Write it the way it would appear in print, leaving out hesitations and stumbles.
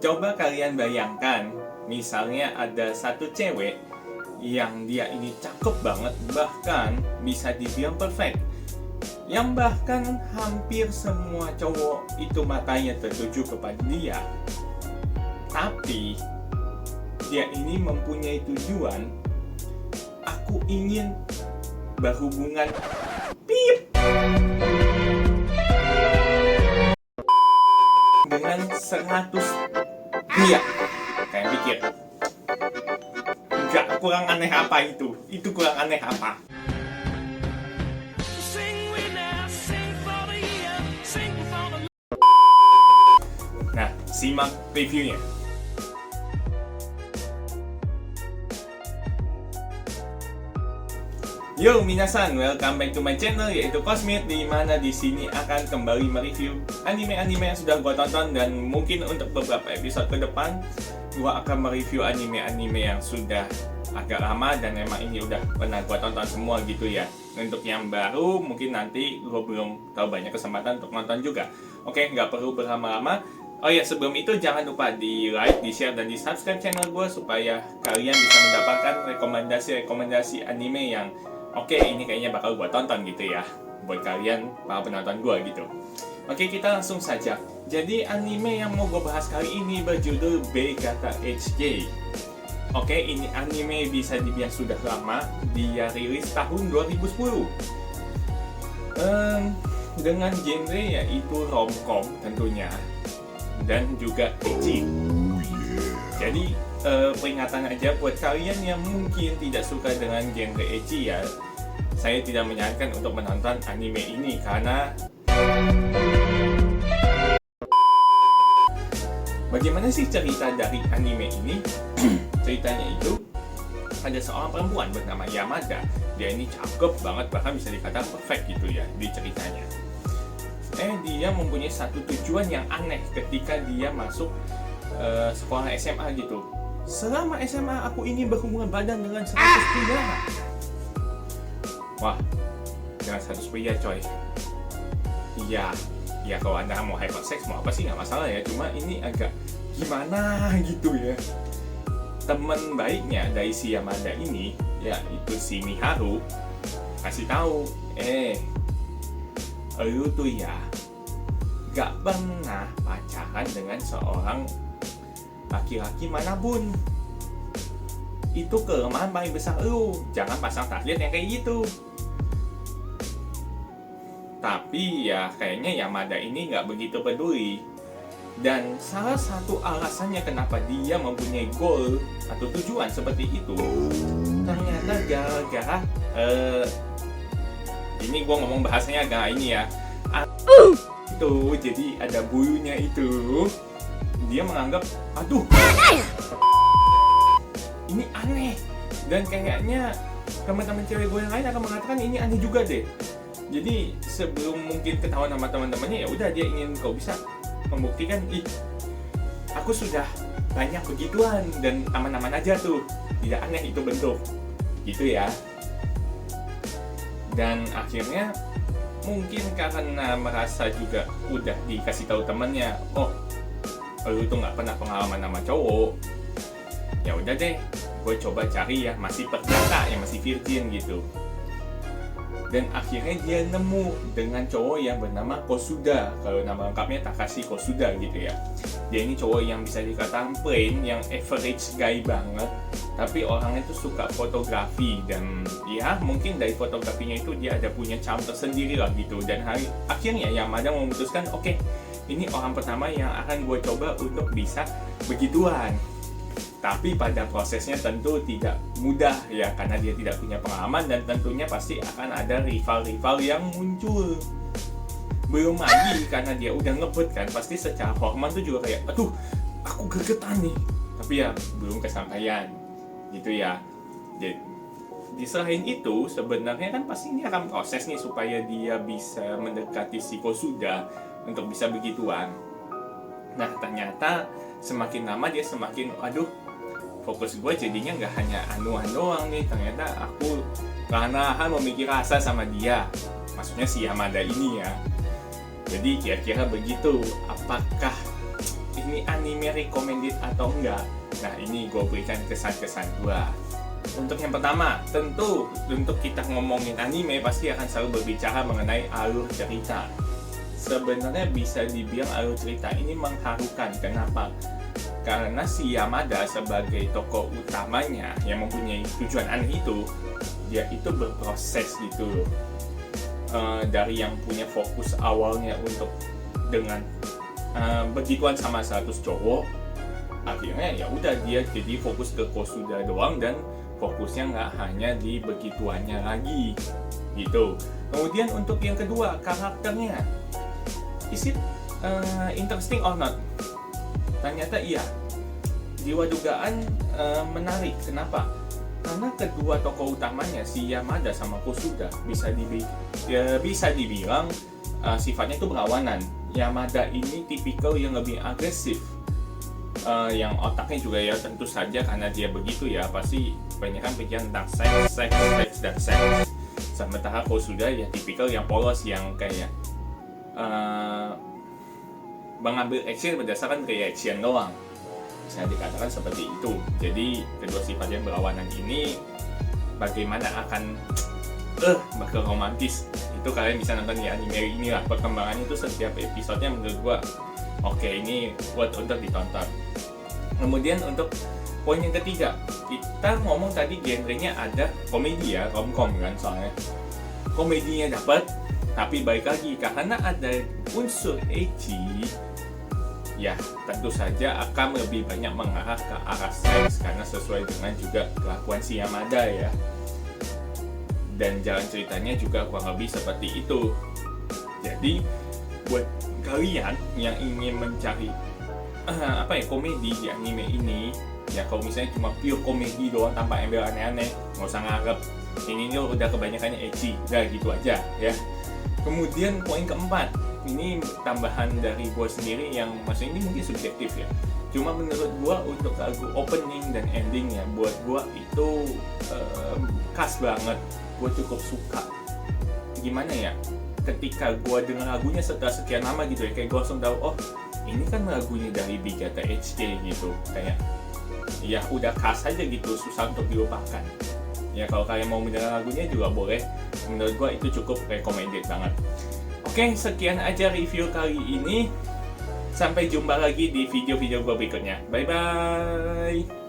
Coba kalian bayangkan, misalnya ada satu cewek yang dia ini cakep banget, bahkan bisa dibilang perfect, yang bahkan hampir semua cowok itu matanya tertuju kepada dia. Tapi dia ini mempunyai tujuan, aku ingin berhubungan dengan 100 dia. Kayak pikir, enggak, kurang aneh apa itu? Itu kurang aneh apa? Nah, simak reviewnya. Yo minasan, welcome back to my channel yaitu Cosmit, di mana di sini akan kembali mereview anime-anime yang sudah gua tonton, dan mungkin untuk beberapa episode ke depan gua akan mereview anime-anime yang sudah agak lama dan memang ini udah pernah gua tonton semua gitu ya. Untuk yang baru mungkin nanti gua belum tahu banyak kesempatan untuk nonton juga. Oke, nggak perlu berlama-lama. Oh ya, sebelum itu jangan lupa di like, di share, dan di subscribe channel gue supaya kalian bisa mendapatkan rekomendasi-rekomendasi anime yang oke, ini kayaknya bakal gue tonton gitu ya, buat kalian para penonton gue gitu. Oke, kita langsung saja. Jadi anime yang mau gue bahas kali ini berjudul Begata HJ. Oke, ini anime bisa dibilang sudah lama, dia rilis tahun 2010. Dengan genre yaitu romcom tentunya, dan juga ecchi. Jadi peringatan aja buat kalian yang mungkin tidak suka dengan genre ecchi ya, saya tidak menyarankan untuk menonton anime ini karena bagaimana sih cerita dari anime ini? Ceritanya itu ada seorang perempuan bernama Yamada. Dia ini cakep banget, bahkan bisa dikatakan perfect gitu ya di ceritanya. Dia mempunyai satu tujuan yang aneh ketika dia masuk sekolah SMA gitu. Selama SMA aku ingin berhubungan badan dengan 100 pria. Wah, dengan 100 pria coy. Iya, ya kalau anda mau hypersex mau apa sih nggak masalah ya. Cuma ini agak gimana gitu ya. Teman baiknya dari si Yamada ini, yaitu si Miharu, kasih tahu, lu tuh ya gak pernah pacaran dengan seorang laki-laki manapun. Itu kelemahan paling besar lu. Jangan pasang target yang kayak gitu. Tapi ya kayaknya Yamada ini gak begitu peduli. Dan salah satu alasannya kenapa dia mempunyai goal atau tujuan seperti itu, ternyata gara-gara ini gue ngomong bahasanya agak ini ya, itu jadi ada bulunya itu. Dia menganggap, aduh, ini aneh, dan kayaknya teman-teman cewek gue yang lain akan mengatakan ini aneh juga deh. Jadi sebelum mungkin ketahuan sama teman-temannya, ya udah dia ingin kau bisa membuktikan, aku sudah banyak begituan dan aman-aman aja tuh, tidak aneh itu bentuk, gitu ya. Dan akhirnya mungkin karena merasa juga udah dikasih tahu temennya, oh lu tuh nggak pernah pengalaman sama cowok, ya udah deh, gue coba cari ya masih perjaka, yang masih virgin gitu. Dan akhirnya dia nemu dengan cowok yang bernama Kosuda. Kalau nama lengkapnya Takashi Kosuda gitu ya. Dia ini cowok yang bisa dikatakan plain, yang average guy banget, tapi orangnya tuh suka fotografi, dan ya mungkin dari fotografinya itu dia ada punya charm tersendiri lah gitu. Dan akhirnya Yamada memutuskan, oke, ini orang pertama yang akan gue coba untuk bisa begituan. Tapi pada prosesnya tentu tidak mudah ya, karena dia tidak punya pengalaman, dan tentunya pasti akan ada rival-rival yang muncul. Belum lagi karena dia udah ngebet kan, pasti secara hormon tuh juga kayak, aduh, aku gregetan nih. Tapi ya belum kesampaian gitu ya. Jadi di selain itu sebenarnya kan pasti ini akan proses nih supaya dia bisa mendekati si Kosuda untuk bisa begituan. Nah ternyata semakin lama dia semakin, aduh, fokus gue jadinya nggak hanya anuan doang nih, ternyata aku karena memiliki rasa sama dia. maksudnya si Yamada ini ya. Jadi kira-kira begitu, apakah ini anime recommended atau enggak? Nah, ini gue berikan kesan-kesan gue. Untuk yang pertama, tentu untuk kita ngomongin anime pasti akan selalu berbicara mengenai alur cerita. Sebenarnya bisa dibilang alur cerita ini mengharukan. Kenapa? Karena si Yamada sebagai tokoh utamanya yang mempunyai tujuan aneh itu, dia itu berproses gitu. Dari yang punya fokus awalnya untuk dengan begituan sama 100 cowok, akhirnya ya udah dia jadi fokus ke Kosuda doang dan fokusnya nggak hanya di begituannya lagi gitu. Kemudian untuk yang kedua, karakternya, is it interesting or not? Ternyata iya, jiwa dugaan menarik. Kenapa? Karena kedua tokoh utamanya si Yamada sama Kosuda bisa dibilang sifatnya itu berlawanan. Yamada ini tipikal yang lebih agresif, yang otaknya juga ya tentu saja karena dia begitu ya pasti kebanyakan pikiran tentang seks dan seks. Sementara Kosuda ya tipikal yang polos yang kayak mengambil action berdasarkan reaction doang, bisa dikatakan seperti itu. Jadi kedua sifat yang berlawanan ini bagaimana akan bakal romantis itu kalian bisa nonton di anime ini lah. Perkembangannya itu setiap episodenya menurut gua oke, ini buat untuk ditonton. Kemudian untuk poin yang ketiga, kita ngomong tadi genrenya ada komedi ya, romcom kan, soalnya komedinya dapat, tapi baik lagi karena ada unsur ecchi, ya tentu saja akan lebih banyak mengarah ke arah seks karena sesuai dengan juga kelakuan si Yamada ya. Dan jalan ceritanya juga kurang lebih seperti itu. Jadi buat kalian yang ingin mencari komedi di anime ini, ya kalau misalnya cuma pure komedi doang tanpa embel aneh-aneh, nggak usah ngarep ini udah kebanyakannya ecchi, udah gitu aja ya. Kemudian poin keempat, ini tambahan dari gue sendiri yang maksudnya ini mungkin subjektif ya, cuma menurut gue untuk lagu opening dan endingnya buat gue itu khas banget. Gue cukup suka. Gimana ya, ketika gue dengar lagunya setelah sekian lama gitu ya, kayak gue langsung tahu, oh ini kan lagunya dari Bigata HK gitu. Kayak ya udah khas aja gitu, susah untuk dilupakan. Ya kalau kalian mau mendengar lagunya juga boleh. Menurut gue itu cukup recommended banget. Oke, sekian aja review kali ini. Sampai jumpa lagi di video-video gue berikutnya. Bye-bye.